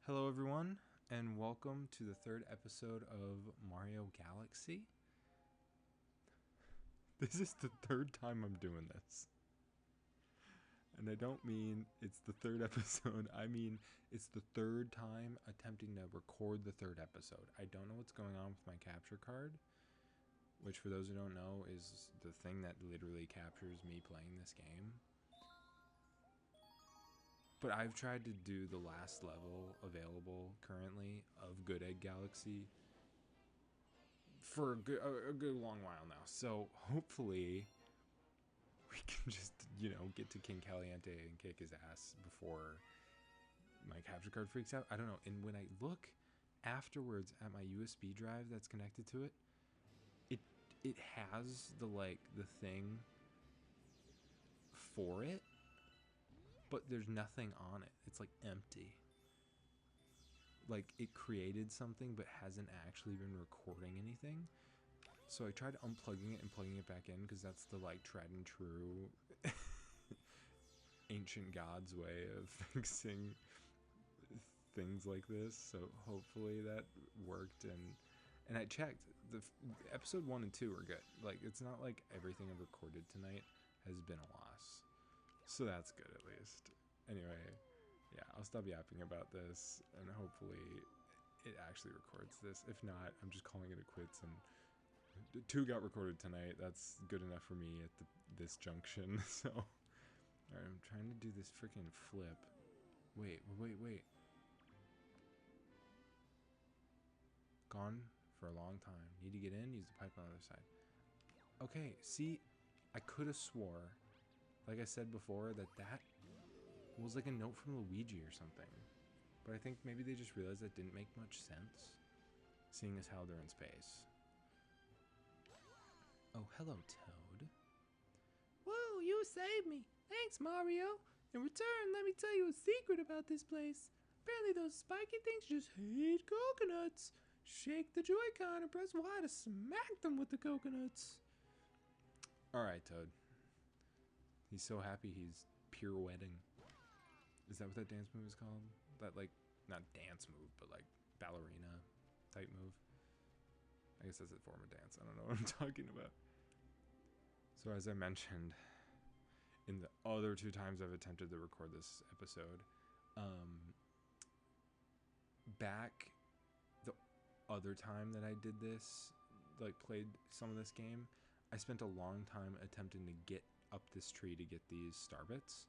Hello, everyone, and welcome to the third episode of Mario Galaxy. This is the third time I'm doing this. And I don't mean it's the third episode, I mean it's the third time attempting to record the third episode. I don't know what's going on with my capture card, which, for those who don't know, is the thing that literally captures me playing this game. But I've tried to do the last level available currently of Good Egg Galaxy for a good long while now. So hopefully we can just, get to King Caliente and kick his ass before my capture card freaks out. I don't know. And when I look afterwards at my USB drive that's connected to it, it has the thing for it, but there's nothing on it. It's empty. It created something but hasn't actually been recording anything. So I tried unplugging it and plugging it back in, because that's the tried and true ancient gods way of fixing things like this. So hopefully that worked, and I checked. The episode 1 and 2 are good. It's not like everything I've recorded tonight has been a loss. So that's good, at least. Anyway, yeah, I'll stop yapping about this, and hopefully it actually records this. If not, I'm just calling it a quits, and 2 got recorded tonight. That's good enough for me at this junction. So, alright, I'm trying to do this freaking flip. Wait. Gone for a long time. Need to get in, use the pipe on the other side. Okay, see, I could have swore, like I said before, that was like a note from Luigi or something. But I think maybe they just realized that didn't make much sense, seeing as how they're in space. Oh, hello, Toad. Whoa, you saved me. Thanks, Mario. In return, let me tell you a secret about this place. Apparently those spiky things just hate coconuts. Shake the Joy-Con and press Y to smack them with the coconuts. Alright, Toad. He's so happy he's pirouetting. Is that what that dance move is called? That, not dance move, but ballerina type move. I guess that's a form of dance. I don't know what I'm talking about. So as I mentioned, in the other 2 times I've attempted to record this episode, back the other time that I did this, played some of this game, I spent a long time attempting to get up this tree to get these star bits.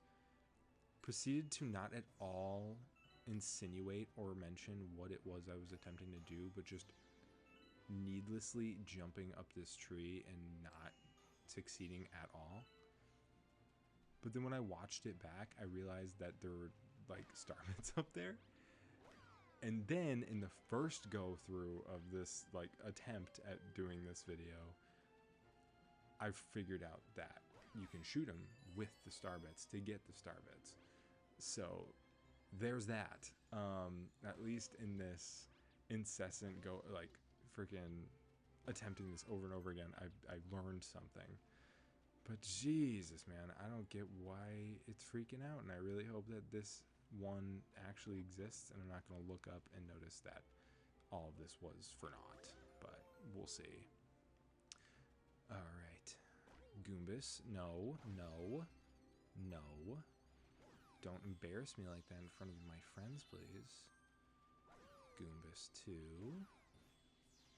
Proceeded to not at all insinuate or mention what it was I was attempting to do, but just needlessly jumping up this tree and not succeeding at all. But then when I watched it back, I realized that there were star bits up there. And then in the first go through of this attempt at doing this video, I figured out that you can shoot them with the star bits to get the star bits. So there's that. At least in this incessant freaking attempting this over and over again, I learned something. But Jesus, man, I don't get why it's freaking out, and I really hope that this one actually exists, and I'm not going to look up and notice that all of this was for naught. But we'll see. Alright. Goombas, no. Don't embarrass me like that in front of my friends, please. Goombas 2.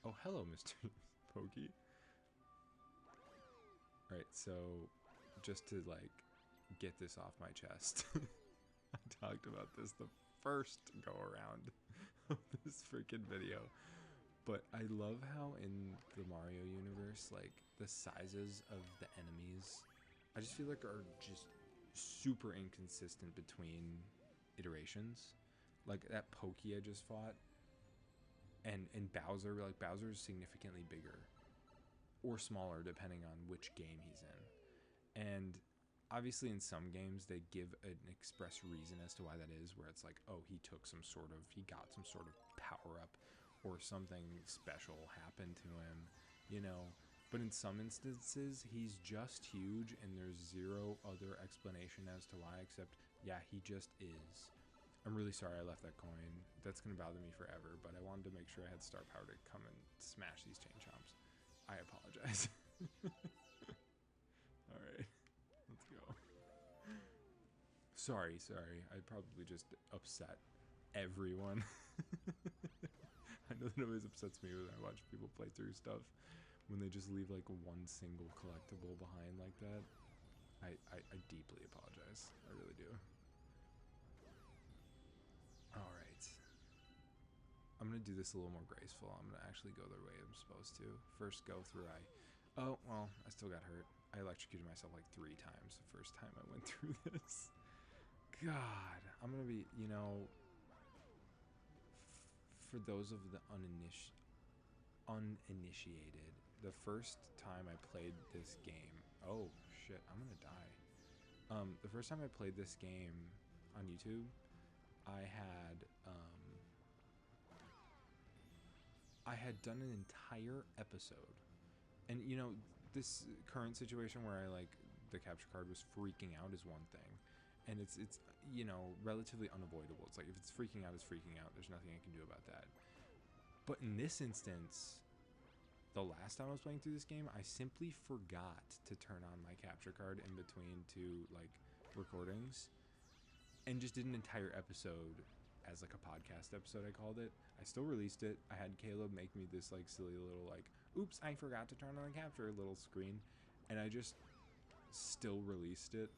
Oh, hello, Mr. Pokey. Alright, so just to get this off my chest, I talked about this the first go around of this freaking video. But I love how in the Mario universe, the sizes of the enemies, I just feel are just super inconsistent between iterations. That Pokey I just fought, and Bowser, Bowser's significantly bigger or smaller depending on which game he's in. And obviously in some games they give an express reason as to why that is, where it's oh, he got some sort of power up, or something special happened to him, But in some instances, he's just huge, and there's zero other explanation as to why, except, yeah, he just is. I'm really sorry I left that coin. That's going to bother me forever, but I wanted to make sure I had star power to come and smash these chain chomps. I apologize. Alright, let's go. Sorry. I probably just upset everyone. I know that it always upsets me when I watch people play through stuff when they just leave like one single collectible behind like that. I deeply apologize. I really do. Alright. I'm gonna do this a little more graceful. I'm gonna actually go the way I'm supposed to. First go through Oh, well, I still got hurt. I electrocuted myself like 3 times the first time I went through this. God, I'm gonna be, you know, for those of the uninitiated, the first time I played this game, oh shit, I'm gonna die. The first time I played this game on YouTube, I had done an entire episode, and you know, this current situation where I like the capture card was freaking out is one thing, and it's you know, relatively unavoidable. It's like if it's freaking out, it's freaking out. There's nothing I can do about that. But in this instance, the last time I was playing through this game, I simply forgot to turn on my capture card in between 2 like recordings, and just did an entire episode as like a podcast episode, I called it. I still released it. I had Caleb make me this like silly little like, oops, I forgot to turn on the capture little screen, and I just still released it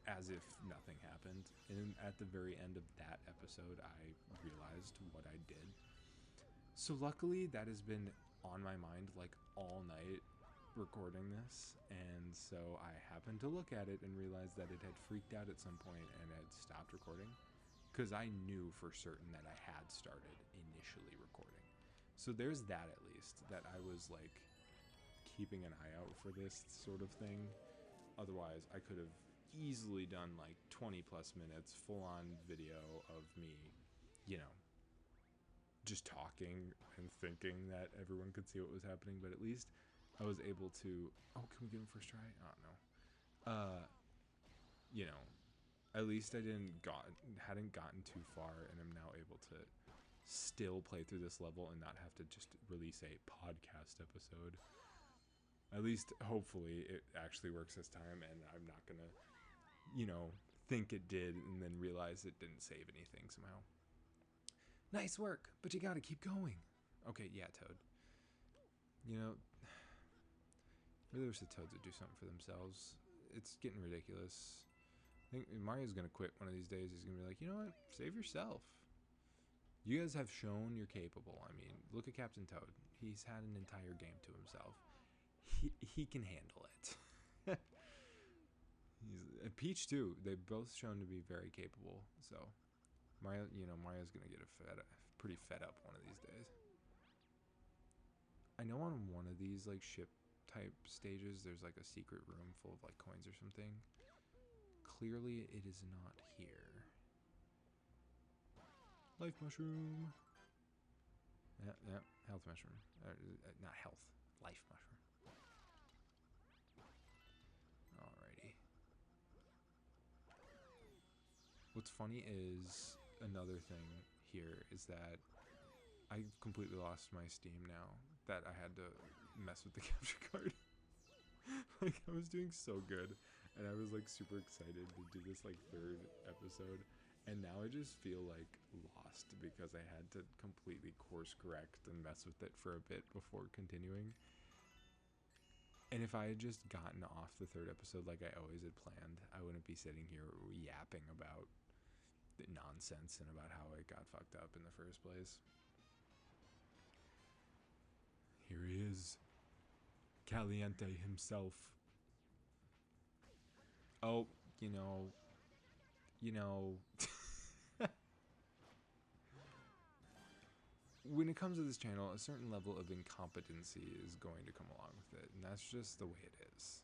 as if nothing happened. And at the very end of that episode, I realized what I did. So luckily that has been on my mind like all night recording this, and so I happened to look at it and realize that it had freaked out at some point and had stopped recording, because I knew for certain that I had started initially recording. So there's that, at least, that I was like keeping an eye out for this sort of thing. Otherwise I could have easily done like 20 plus minutes full on video of me, you know, just talking and thinking that everyone could see what was happening, but at least I was able to. Oh, can we get him first try? Oh no. You know, at least I hadn't gotten too far, and I'm now able to still play through this level and not have to just release a podcast episode. At least, hopefully, it actually works this time, and I'm not gonna, you know, think it did and then realize it didn't save anything somehow. Nice work, but you gotta keep going. Okay, yeah, Toad. You know, I really wish the Toads would do something for themselves. It's getting ridiculous. I think Mario's gonna quit one of these days. He's gonna be like, you know what? Save yourself. You guys have shown you're capable. I mean, look at Captain Toad. He's had an entire game to himself. He can handle it. Peach too. They've both shown to be very capable. So Mario's gonna get pretty fed up one of these days. I know on one of these like ship type stages, there's like a secret room full of like coins or something. Clearly, it is not here. Life mushroom. Yeah, health mushroom. Not health, life mushroom. Alrighty. What's funny is another thing here is that I completely lost my Steam now that I had to mess with the capture card. Like, I was doing so good, and I was like super excited to do this like 3rd episode, and now I just feel like lost because I had to completely course correct and mess with it for a bit before continuing. And if I had just gotten off the 3rd episode like I always had planned, I wouldn't be sitting here yapping about the nonsense and about how it got fucked up in the first place. Here he is, Caliente himself. Oh, you know. When it comes to this channel, a certain level of incompetency is going to come along with it, and that's just the way it is.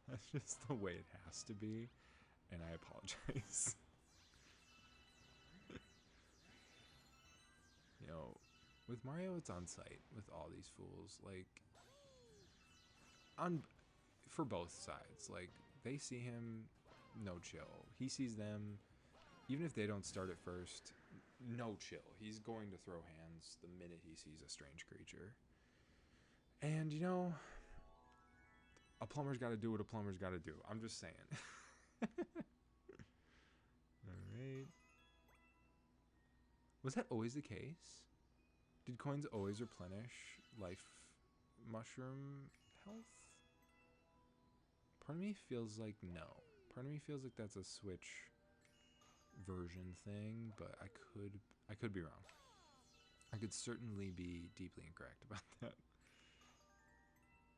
That's just the way it has to be, and I apologize. You know, with Mario, it's on site with all these fools. Like, for both sides. Like, they see him, no chill. He sees them, even if they don't start at first, no chill. He's going to throw hands the minute he sees a strange creature. And you know, a plumber's got to do what a plumber's got to do. I'm just saying. Alright. Was that always the case? Did coins always replenish life mushroom health? Part of me feels like no. Part of me feels like that's a Switch version thing, but I could be wrong. I could certainly be deeply incorrect about that.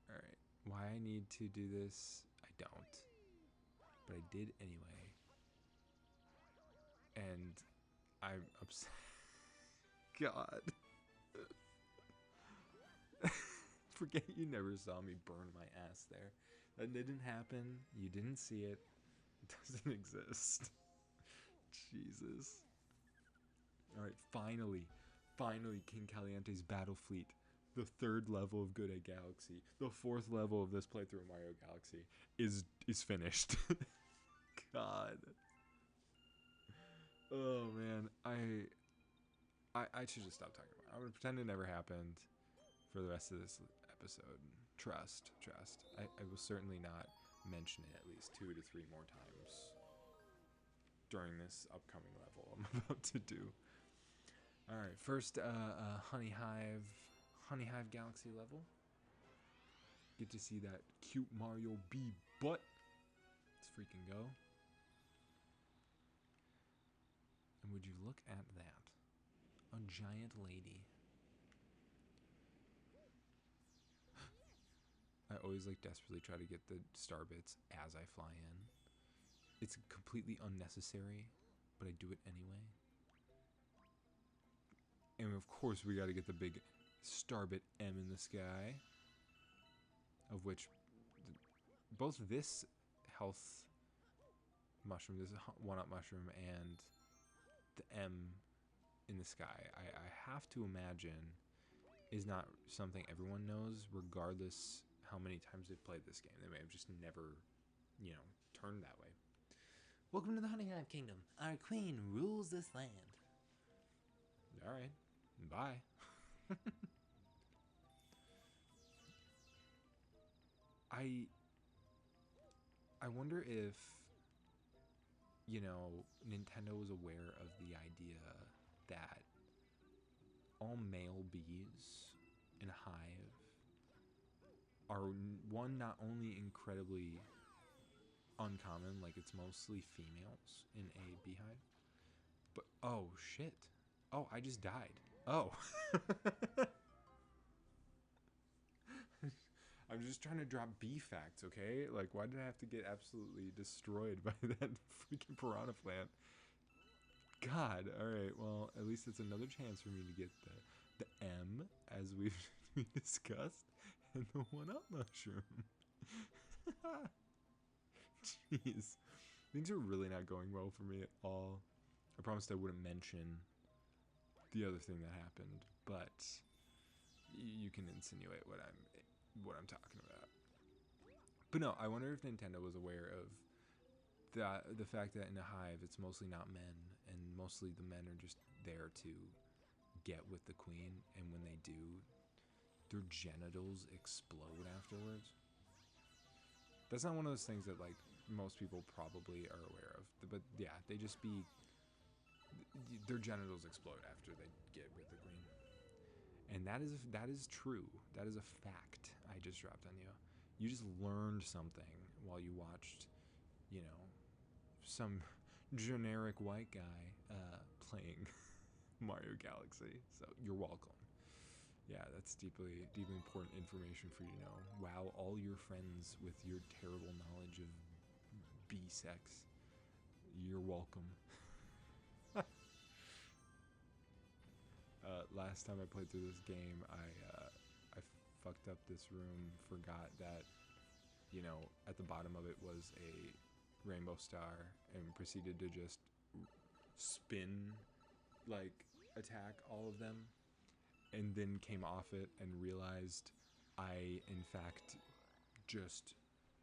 Alright. Why I need to do this, I don't. But I did anyway. And I'm upset. God. Forget you never saw me burn my ass there. That didn't happen. You didn't see it. It doesn't exist. Jesus. Alright, finally, King Caliente's Battle Fleet, the 3rd level of Good Egg Galaxy, the 4th level of this playthrough of Mario Galaxy, is finished. God. Oh man, I should just stop talking about it. I'm gonna pretend it never happened for the rest of this episode. Trust. I will certainly not mention it at least 2 to 3 more times during this upcoming level I'm about to do. Alright, first Honey Hive Galaxy level. Get to see that cute Mario B butt. Let's freaking go. And would you look at that? A giant lady. I always like desperately try to get the star bits as I fly in. It's completely unnecessary, but I do it anyway. And of course we gotta get the big starbit M in the sky. Of which both this health mushroom, this 1-up mushroom, and the M in the sky, I have to imagine is not something everyone knows, regardless how many times they've played this game. They may have just never, turned that way. Welcome to the Honey Hive Kingdom. Our queen rules this land. Alright. Bye. I wonder if, Nintendo was aware of the idea that all male bees in a hive are, one, not only incredibly uncommon, like it's mostly females in a beehive, but oh shit. Oh, I just died. Oh. I'm just trying to drop bee facts, okay? Like, why did I have to get absolutely destroyed by that freaking piranha plant? God, alright, well, at least it's another chance for me to get the M, as we've discussed, and the 1-up mushroom. Jeez. Things are really not going well for me at all. I promised I wouldn't mention the other thing that happened, but you can insinuate what I'm talking about. But no, I wonder if Nintendo was aware of the fact that in a hive it's mostly not men, and mostly the men are just there to get with the queen, and when they do, their genitals explode afterwards. That's not one of those things that like most people probably are aware of, but yeah, their genitals explode after they get with the queen. And that is true. That is a fact I just dropped on you. You just learned something while you watched, some generic white guy playing Mario Galaxy. So you're welcome. Yeah, that's deeply important information for you to know. Wow, all your friends with your terrible knowledge of bee sex. You're welcome. Last time I played through this game, I fucked up this room, forgot that, at the bottom of it was a rainbow star, and proceeded to just spin, attack all of them, and then came off it and realized I, in fact, just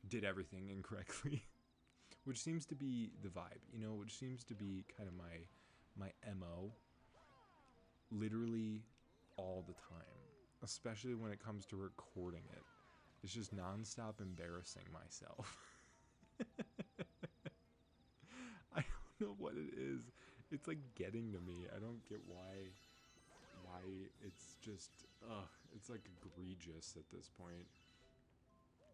did everything incorrectly. which seems to be the vibe, you know, which seems to be kind of my MO literally all the time, especially when it comes to recording it. It's just nonstop embarrassing myself. I don't know what it is. It's like getting to me. I don't get why it's just it's like egregious at this point.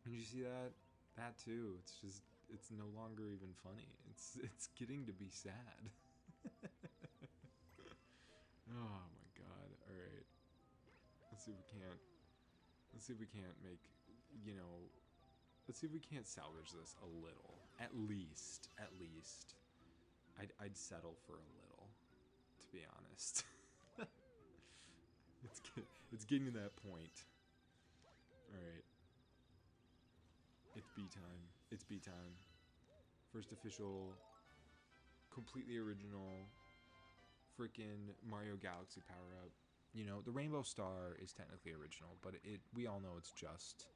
Did you see that? That too. It's no longer even funny. It's getting to be sad. Oh my god. All right. Let's see if we can't make, you know, let's see if we can't salvage this a little. At least. I'd settle for a little, to be honest. It's getting to that point. All right. It's B time. It's B time. First official, completely original, freaking Mario Galaxy power up. You know, the Rainbow Star is technically original, but we all know it's just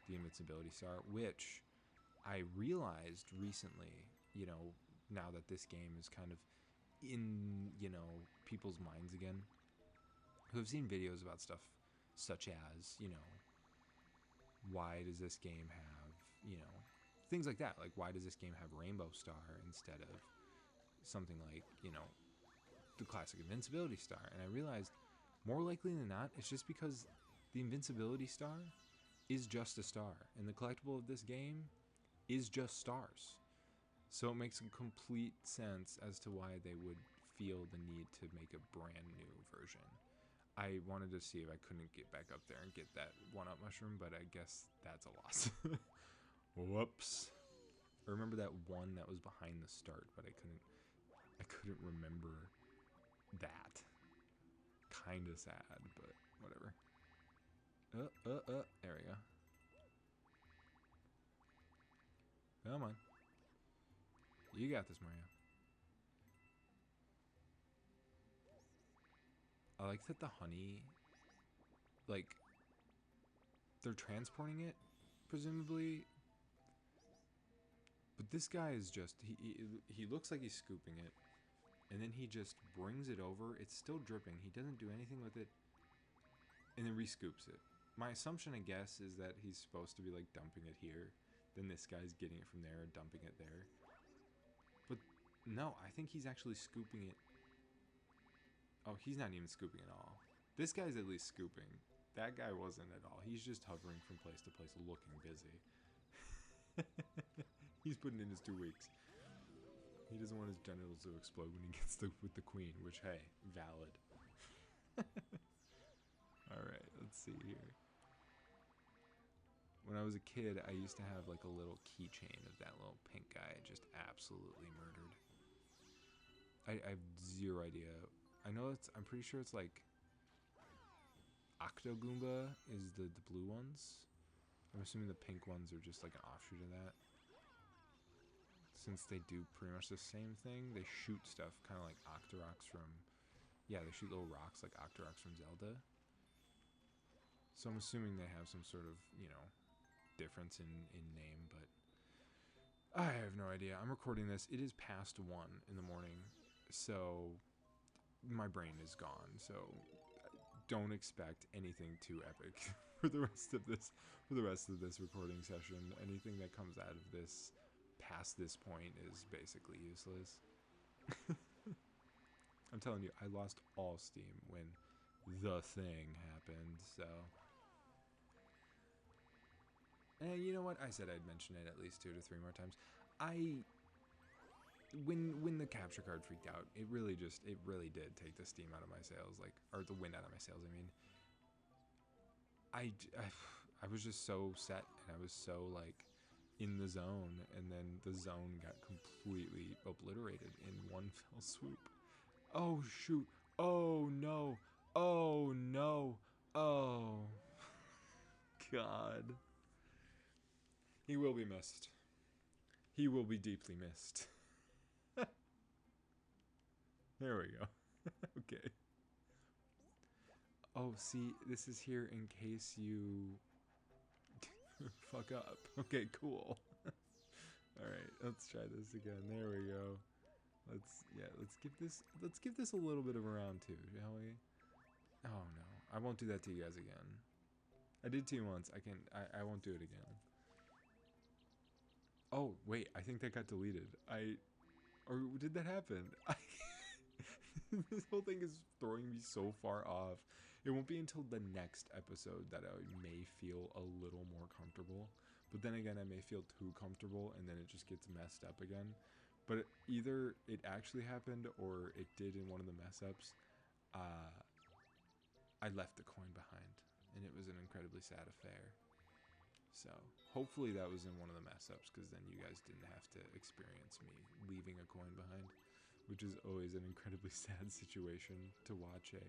the Invincibility Star, which I realized recently, you know, now that this game is kind of in, you know, people's minds again, who have seen videos about stuff such as, you know, why does this game have, you know, things like that. Like, why does this game have Rainbow Star instead of something like, you know, the classic Invincibility Star? And I realized, more likely than not, it's just because the Invincibility Star is just a star, and the collectible of this game is just stars. So it makes complete sense as to why they would feel the need to make a brand new version. I wanted to see if I couldn't get back up there and get that 1-up mushroom, but I guess that's a loss. Whoops. I remember that one that was behind the start, but I couldn't remember that. Kinda sad, but whatever. There we go. Come on. You got this, Mario. I like that the honey, like, they're transporting it, presumably. But this guy is just, he looks like he's scooping it. And then he just brings it over. It's still dripping. He doesn't do anything with it. And then re-scoops it. My assumption, I guess, is that he's supposed to be, like, dumping it here. Then this guy's getting it from there and dumping it there. But no, I think he's actually scooping it. Oh, he's not even scooping at all. This guy's at least scooping. That guy wasn't at all. He's just hovering from place to place looking busy. He's putting in his 2 weeks. He doesn't want his genitals to explode when he gets with the queen, which, hey, valid. Alright, let's see here. When I was a kid, I used to have like a little keychain of that little pink guy just absolutely murdered. I have zero idea. I know I'm pretty sure it's like Octogoomba is the blue ones. I'm assuming the pink ones are just like an offshoot of that. Since they do pretty much the same thing, they shoot stuff kind of like Octoroks from... Yeah, they shoot little rocks like Octoroks from Zelda. So I'm assuming they have some sort of, you know, difference in name, but... I have no idea. I'm recording this. It is past 1 in the morning, so my brain is gone. So don't expect anything too epic for the rest of this recording session. Anything that comes out of this past this point is basically useless. I'm telling you, I lost all steam when the thing happened, so... And you know what? I said I'd mention it at least 2 to 3 more times. When the capture card freaked out, it really did take the steam out of my sails, like, or the wind out of my sails, I mean. I was just so set, and I was so, like, in the zone, and then the zone got completely obliterated in one fell swoop. Oh, shoot. Oh, no. Oh, no. Oh. God. He will be missed. He will be deeply missed. There we go. Okay. Oh, see, this is here in case you fuck up. Okay, cool. All right, let's try this again. There we go. Let's give this a little bit of a round two, shall we? Oh no, I won't do that to you guys again. I did to you once. I won't do it again. Oh wait, I think that got deleted. Or did that happen? This whole thing is throwing me so far off. It won't be until the next episode that I may feel a little more comfortable. But then again, I may feel too comfortable and then it just gets messed up again. But either it actually happened or it did in one of the mess ups. I left the coin behind and it was an incredibly sad affair. So hopefully that was in one of the mess ups, because then you guys didn't have to experience me leaving a coin behind, which is always an incredibly sad situation to watch a,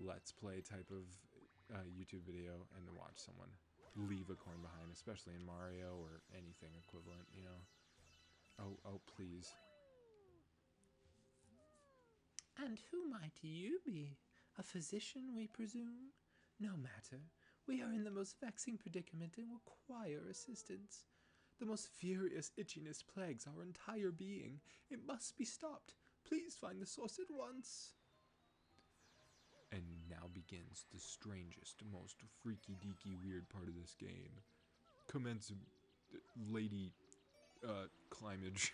let's play type of YouTube video and to watch someone leave a coin behind, especially in Mario or anything equivalent, Oh, please. And who might you be? A physician, we presume? No matter. We are in the most vexing predicament and require assistance. The most furious itchiness plagues our entire being. It must be stopped. Please find the source at once. And now begins the strangest, most freaky-deaky weird part of this game. Commence Lady Climage.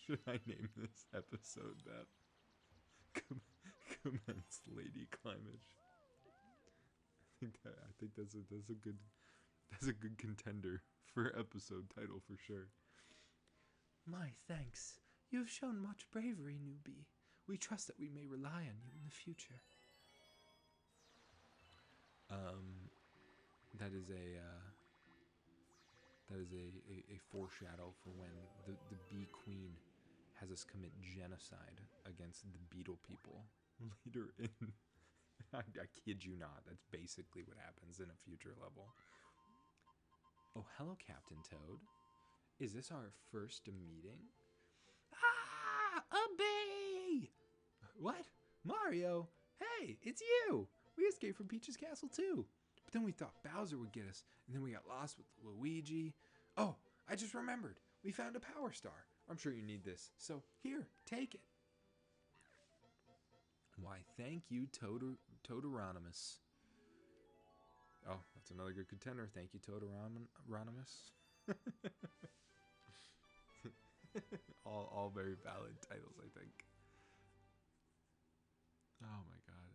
Should I name this episode that? Commence Lady Climage. I think that's a good contender for episode title for sure. My thanks. You have shown much bravery, newbie. We trust that we may rely on you in the future. That is a foreshadow for when the Bee Queen has us commit genocide against the beetle people later in. I kid you not. That's basically what happens in a future level. Oh, hello, Captain Toad. Is this our first meeting? Ah! A bee! What? Mario? Hey, it's you! We escaped from Peach's castle too. But then we thought Bowser would get us, and then we got lost with Luigi. Oh, I just remembered. We found a Power Star. I'm sure you need this. So, here, take it. Why, thank you, Toadoronimus. Oh, that's another good contender. Thank you, Toadoronimus. all very valid titles, I think. Oh my god,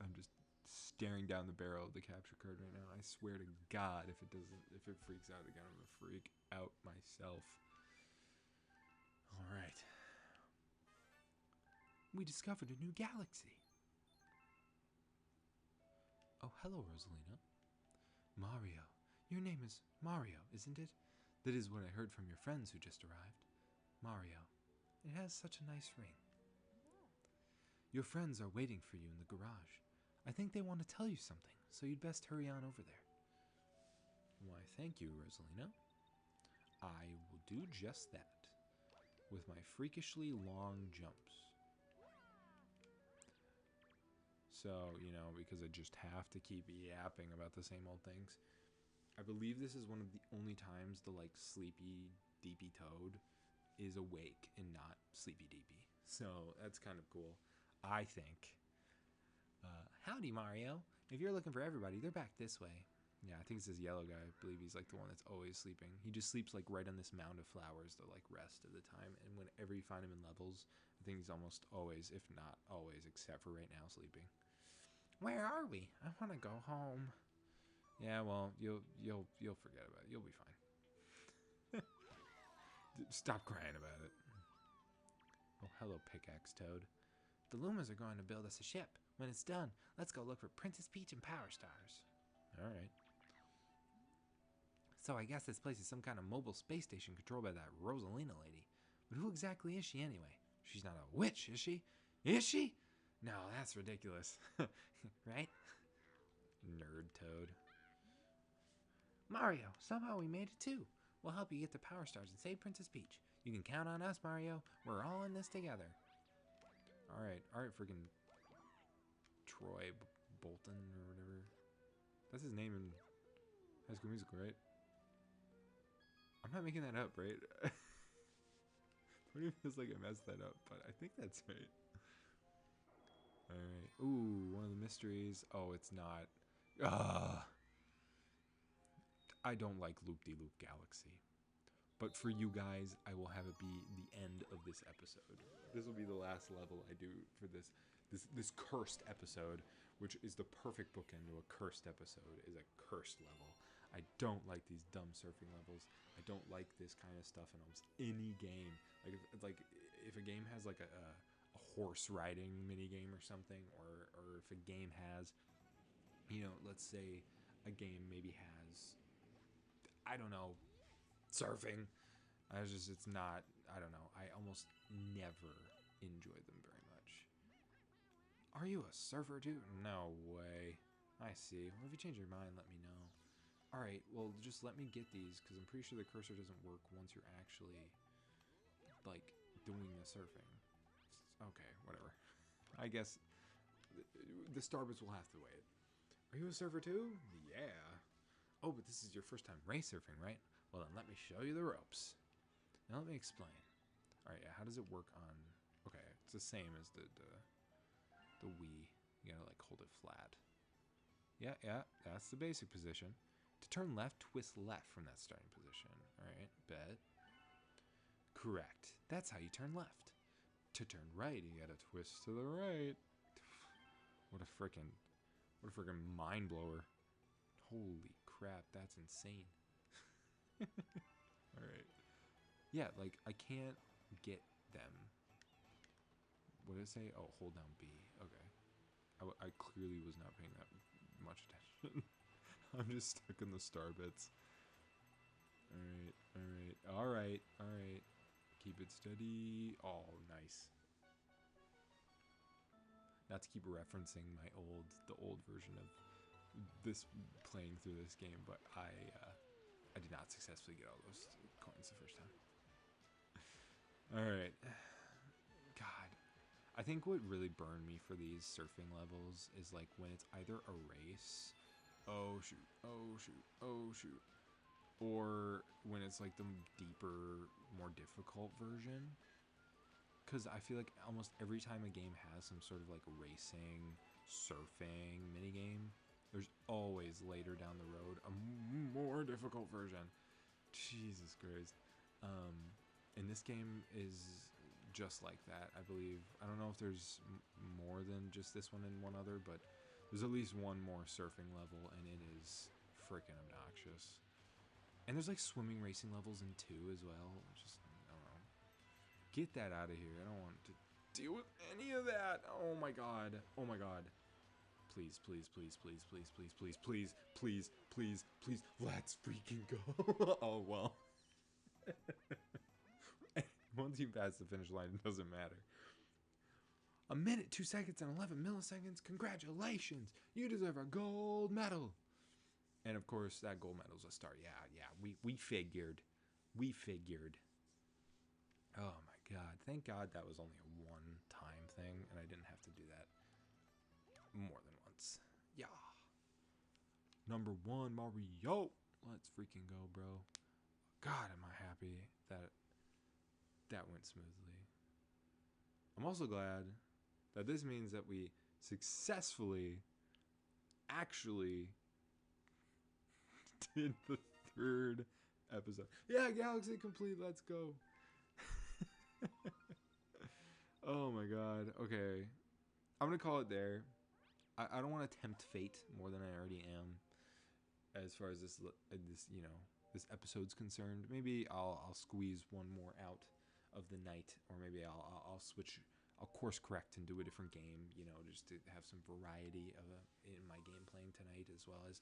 I'm just staring down the barrel of the capture card right now. I swear to God, if it freaks out again, I'm gonna freak out myself. All right. We discovered a new galaxy. Oh, hello, Rosalina. Mario. Your name is Mario, isn't it? That is what I heard from your friends who just arrived. Mario. It has such a nice ring. Your friends are waiting for you in the garage. I think they want to tell you something, so you'd best hurry on over there. Why, thank you, Rosalina. I will do just that, with my freakishly long jumps. So, because I just have to keep yapping about the same old things. I believe this is one of the only times the, sleepy, deepy Toad is awake and not sleepy deepy. So, that's kind of cool, I think. Howdy, Mario. If you're looking for everybody, they're back this way. Yeah, I think it's this yellow guy. I believe he's, the one that's always sleeping. He just sleeps, right on this mound of flowers the, rest of the time. And whenever you find him in levels, I think he's almost always, if not always, except for right now, sleeping. Where are we? I want to go home. Yeah, well, you'll forget about it. You'll be fine. Stop crying about it. Oh, hello, Pickaxe Toad. The Lumas are going to build us a ship. When it's done, let's go look for Princess Peach and Power Stars. All right. So I guess this place is some kind of mobile space station controlled by that Rosalina lady. But who exactly is she anyway? She's not a witch, is she? Is she? No, that's ridiculous. Right? Nerd Toad. Mario, somehow we made it too. We'll help you get the Power Stars and save Princess Peach. You can count on us, Mario. We're all in this together. All right, freaking Troy Bolton or whatever. That's his name in High School Musical, right? I'm not making that up, right? Part of me feels like I messed that up, but I think that's right. Alright. Ooh, one of the mysteries. Oh, it's not. I don't like Loop-de-Loop Galaxy. But for you guys, I will have it be the end of this episode. This will be the last level I do for this cursed episode, which is the perfect bookend to a cursed episode, is a cursed level. I don't like these dumb surfing levels. I don't like this kind of stuff in almost any game. Like if a game has like a horse riding mini game or something, or if a game has, you know, let's say a game maybe has, I don't know, surfing. It's not, I don't know. I almost never enjoy them very much. Are you a surfer too? No way. I see. Well, if you change your mind, let me know. Alright, well, just let me get these, because I'm pretty sure the cursor doesn't work once you're actually, like, doing the surfing. Okay, whatever. I guess the Starbits will have to wait. Are you a surfer too? Yeah. Oh, but this is your first time race surfing, right? Well, then let me show you the ropes. Now let me explain. Alright, yeah, how does it work on... Okay, it's the same as the Wii. You gotta, like, hold it flat. Yeah, that's the basic position. To turn left, twist left from that starting position. Alright, bet. Correct. That's how you turn left. To turn right, you gotta twist to the right. What a freaking mind blower. Holy crap, that's insane. Alright. Yeah, like, I can't get them. What did it say? Oh, hold down B. Okay. I clearly was not paying that much attention. I'm just stuck in the Starbits. Alright. Keep it steady. Oh, nice. Not to keep referencing the old version of this playing through this game, but I did not successfully get all those coins the first time. Alright. God. I think what really burned me for these surfing levels is like when it's either a race, oh shoot, or when it's like the deeper, more difficult version. Because I feel like almost every time a game has some sort of like racing, surfing minigame, there's always later down the road a more difficult version. Jesus Christ. And this game is just like that, I believe. I don't know if there's more than just this one and one other, but there's at least one more surfing level, and it is freaking obnoxious. And there's like swimming racing levels in 2 as well. Just, I don't know. Get that out of here. I don't want to deal with any of that. Oh my god. Please. Let's freaking go. Oh, well. Once you pass the finish line, it doesn't matter. 1 minute, 2 seconds, and 11 milliseconds. Congratulations. You deserve a gold medal. And of course, that gold medal's a star. Yeah. We figured. Oh my god. Thank God that was only a one-time thing, and I didn't have to do that more than once. Yeah. Number 1, Mario. Let's freaking go, bro. God, am I happy that went smoothly. I'm also glad that this means that we successfully actually did the 3rd episode. Yeah, Galaxy complete. Let's go. Oh my god. Okay. I'm going to call it there. I don't want to tempt fate more than I already am as far as this this episode's concerned. Maybe I'll squeeze one more out of the night, or maybe I'll switch. I'll course correct and do a different game, just to have some variety in my game playing tonight, as well as,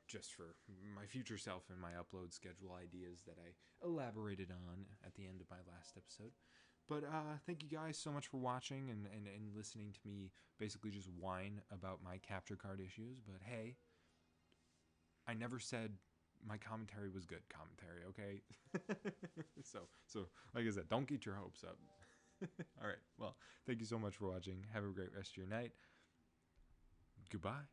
just for my future self and my upload schedule ideas that I elaborated on at the end of my last episode. But thank you guys so much for watching and listening to me basically just whine about my capture card issues. But hey, I never said my commentary was good commentary, okay? So like I said, don't get your hopes up. All right, well, thank you so much for watching. Have a great rest of your night. Goodbye.